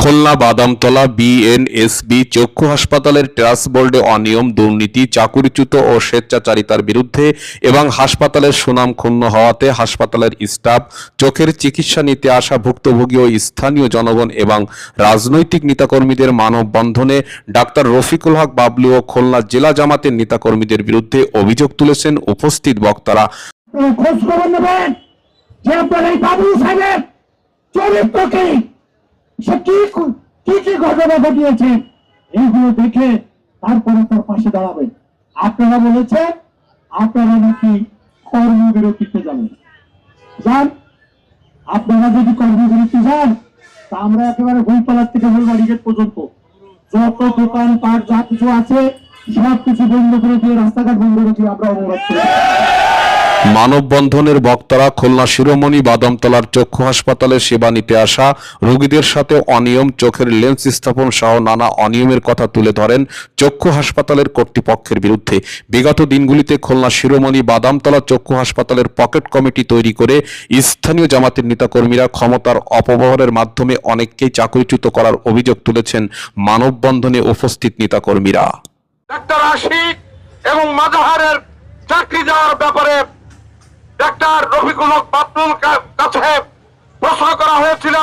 Khulna Badamtala BNSB চক্ষু হাসপাতালের trust বোর্ডে অনিয়ম, দুর্নীতি, চাকরিচ্যুত ও স্বেচ্ছাচারিতার বিরুদ্ধে এবং হাসপাতালের সুনাম ক্ষুণ্ণ হওয়াতে হাসপাতালের স্টাফ, চোখের চিকিৎসা নিতে আসা ভুক্তভোগী ও স্থানীয় জনগণ এবং রাজনৈতিক নেতাকর্মীদের মানববন্ধনে ডাক্তার রফিকুল হক বাবলু ও খুলনা জেলা জামাতের নেতাকর্মীদের বিরুদ্ধে অভিযোগ তুলেছেন উপস্থিত বক্তারা। খোঁজ খবর নেবেন যে আপনার এই বাবলু সাহেবের চরিত্রকে সে কি ঘটনা ঘটিয়েছে, এইগুলো দেখে তারপরে তার পাশে দাঁড়াবেন। আপনারা বলেছেন আপনারা নাকি কর্মবিরতিতে যাবেন, যান। আপনারা যদি কর্মবিরতি যান তা আমরা একেবারে ভুলপাড়ার থেকে ফুলবাড়ি গেট পর্যন্ত যত দোকান পাট যা কিছু আছে সবকিছু বন্ধ করে দিয়ে রাস্তাঘাট বন্ধ করে দিয়ে আমরা অবরোধ করি। মানববন্ধনের বক্তারা খুলনা শিরোমণি বাদামতলার চক্ষু হাসপাতালে সেবা নিতে আসা রোগীদের সাথে অনিয়ম, চোখের লেন্স স্থাপন সহ নানা অনিয়মের কথা তুলে ধরেন চক্ষু হাসপাতালের কর্তৃপক্ষের বিরুদ্ধে। বিগত দিনগুলিতে খুলনা শিরোমণি বাদামতলা চক্ষু হাসপাতালের পকেট কমিটি তৈরি করে স্থানীয় জামাতের নেতাকর্মীরা ক্ষমতার অপব্যবহারের মাধ্যমে অনেককেই চাকরিচ্যুত করার অভিযোগ তুলেছেন মানববন্ধনে উপস্থিত নেতাকর্মীরা। ডাক্তার আশিক এবং মাজাহারের চাকরি দেওয়ার ব্যাপারে ডাক্তার রফিকুল হক বাবলুর কাছে প্রশ্ন করা হয়েছিল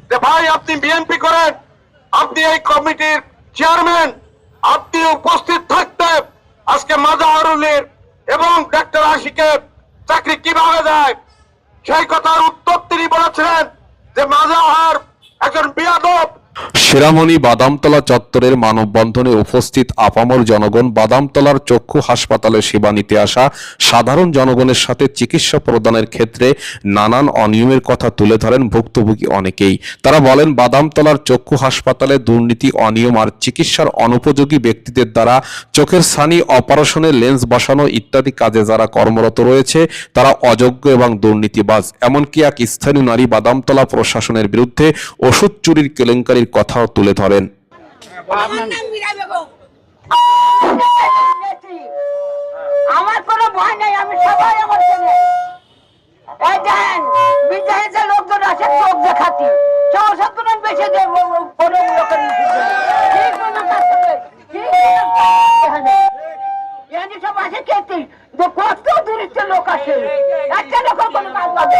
যে ভাই আপনি বিএনপি করেন, আপনি এই কমিটির চেয়ারম্যান, আপনি উপস্থিত থাকতে আজকে মাজাহারুলের এবং ডাক্তার আশিকের চাকরি কিভাবে দেয়? সেই কথার উত্তর তিনি বলেছিলেন যে মাজাহার একজন বিয়াদব। শিরোমণি বাদামতলা চত্বরের মানববন্ধনে উপস্থিত আপামর জনগণ, বাদামতলার চক্ষু হাসপাতালে সেবা নিতে আসা সাধারণ জনগণের সাথে চিকিৎসা প্রদানের ক্ষেত্রে নানান অনিয়মের কথা তুলে ধরেন ভুক্তভোগী অনেকেই। তারা বলেন বাদামতলার চক্ষু হাসপাতালে দুর্নীতি, অনিয়ম আর চিকিৎসার অনুপযোগী ব্যক্তিদের দ্বারা চোখের ছানি অপারেশনে লেন্স বসানো ইত্যাদি কাজে যারা কর্মরত রয়েছে তারা অযোগ্য এবং দুর্নীতিবাজ। এমনকি এক স্থানীয় নারী বাদামতলা প্রশাসনের বিরুদ্ধে ওষুধ চুরির কেলেঙ্কারির কথাও তুলে ধরেন। আমার কোনো ভয় নেই, আমি সবাই আমার ছেলে। এই দেন বিদেশে লোকজন আসে চোখ দেখাতি 64 বেশি যে বড় লোকের ঠিক মনে কাছে ঠিক সব আসে খেতে যে কত দূরের লোক আসে, একটা লোকের কোনো কাজ পাবে।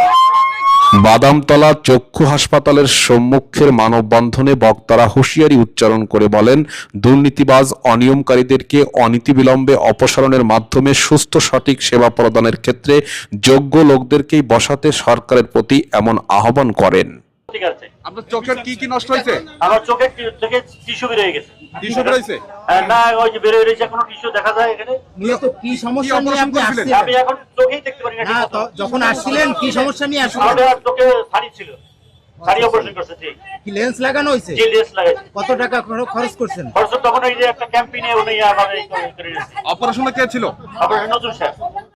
বাদামতলা চক্ষু হাসপাতালের সম্মুখের মানববন্ধনে বক্তারা হুঁশিয়ারি উচ্চারণ করে বলেন দুর্নীতিবাজ, অনিয়মকারীদেরকে অনতিবিলম্বে অপসারণের মাধ্যমে সুস্থ সঠিক সেবা প্রদানের ক্ষেত্রে যোগ্য লোকদেরকেই বসাতে সরকারের প্রতি এমন আহ্বান করেন। ঠিক আছে, আপনার চোখের কি কি নষ্ট হয়েছে? আমার চোখে টিস্যু বের হয়ে গেছে। টিস্যু বের হয়েছে? না, ওই যে বের হয়ে গেছে, কোনো টিস্যু দেখা যায় এখানে। মূলত কি সমস্যা নিয়ে আপনি আসছিলেন? আমি এখন চোখেই দেখতে পারি না। না, যখন আসছিলেন কি সমস্যা নিয়ে আসছিলেন? আমার চোখে ছানি ছিল, ছানি অপারেশন করছে। কি লেন্স লাগানো হয়েছে? জি, লেন্স লাগাইছে। কত টাকা খরচ করছেন? খরচ তখন এই যে একটা ক্যাম্পেইনে উনি আমাদের করে দিয়েছে। অপারেশনে কে ছিল? অপারেশন নজরুল সাহেব।